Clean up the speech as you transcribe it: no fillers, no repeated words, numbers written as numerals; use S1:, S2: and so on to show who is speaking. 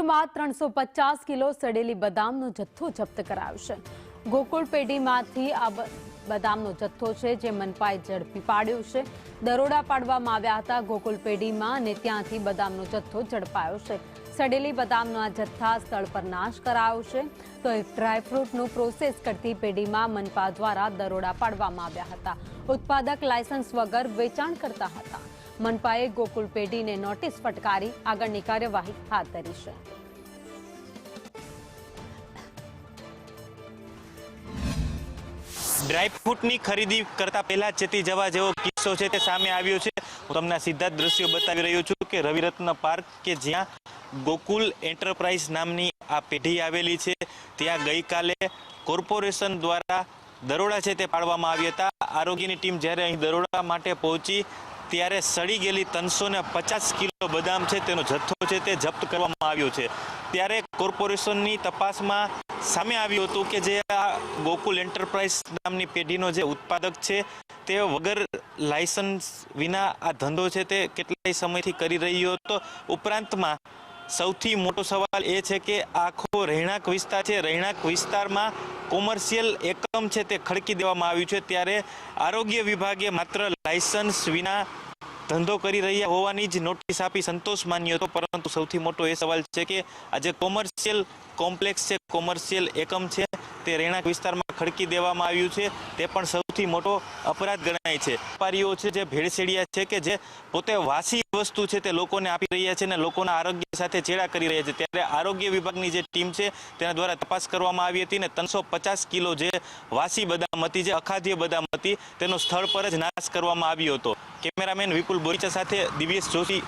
S1: ગોકુળમાં 350 kilo સડેલી બદામનો જથ્થો જપ્ત કરાયો છે। ગોકુળ પેઢીમાંથી આ બદામનો જથ્થો છે જે મનપાએ ઝડપી પાડ્યો છે। દરોડા પાડવામાં આવ્યા હતા ગોકુળ પેઢીમાં અને ત્યાંથી બદામનો જથ્થો ઝડપાયો છે। સડેલી બદામના જથ્થા સ્થળ પર નાશ કરાયો છે તો એક ડ્રાયફ્રૂટનું પ્રોસેસ કરતી પેઢીમાં મનપા દ્વારા દરોડા પાડવામાં આવ્યા હતા। ઉત્પાદક લાયસન્સ વગર વેચાણ કરતા હતા। મનપાએ ગોકુળ પેઢીને નોટિસ ફટકારી આગળની કાર્યવાહી હાથ ધરી છે।
S2: ડ્રાયફ્રૂટની ખરીદી કરતા પહેલા ચેતી જવા જેવો કિસ્સો છે તે સામે આવ્યો છે। હું તમને સીધા જ દ્રશ્યો બતાવી રહ્યો છું કે રવિરત્ન પાર્ક કે જ્યાં ગોકુલ એન્ટરપ્રાઇઝ નામની આ પેઢી આવેલી છે ત્યાં ગઈકાલે કોર્પોરેશન દ્વારા દરોડા છે તે પાડવામાં આવ્યા હતા। આરોગ્યની ટીમ જ્યારે અહીં દરોડા માટે પહોંચી ત્યારે સડી ગયેલી 350 કિલો બદામ છે તેનો જથ્થો છે તે જપ્ત કરવામાં આવ્યો છે। ત્યારે કોર્પોરેશનની તપાસમાં સામે આવ્યું હતું કે જે આ ગોકુલ એન્ટરપ્રાઇઝ નામની પેઢીનો જે ઉત્પાદક છે તે વગર લાયસન્સ વિના આ ધંધો છે તે કેટલાય સમયથી કરી રહ્યો હતો। ઉપરાંતમાં સૌથી મોટો સવાલ એ છે કે આખો રહેણાંક વિસ્તાર છે, રહેણાંક વિસ્તારમાં કોમર્શિયલ એકમ છે તે ખડકી દેવામાં આવ્યું છે। ત્યારે આરોગ્ય વિભાગે માત્ર લાયસન્સ વિના ધંધો કરી રહ્યા હોવાની જ નોટિસ આપી સંતોષ માન્યો હતો, પરંતુ સૌથી મોટો એ સવાલ છે કે આ જે કોમર્શિયલ કોમ્પ્લેક્સ છે, કોમર્શિયલ એકમ છે તે રહેણાંક વિસ્તારમાં ખડકી દેવામાં આવ્યું છે તે પણ સૌથી મોટો અપરાધ ગણાય છે। વેપારીઓ છે જે ભેળસેડિયા છે કે જે પોતે વાસી વસ્તુ છે તે લોકોને આપી રહ્યા છે અને લોકોના આરોગ્ય સાથે ચેડા કરી રહ્યા છે। ત્યારે આરોગ્ય વિભાગની જે ટીમ છે તેના દ્વારા તપાસ કરવામાં આવી હતી અને 350 કિલો જે વાસી બદામ હતી, જે અખાદ્ય બદામ હતી, તેનો સ્થળ પર જ નાશ કરવામાં આવ્યો હતો। કેમેરામેન વિપુલ બોરીચા સાથે દિવ્યેશ જોશી,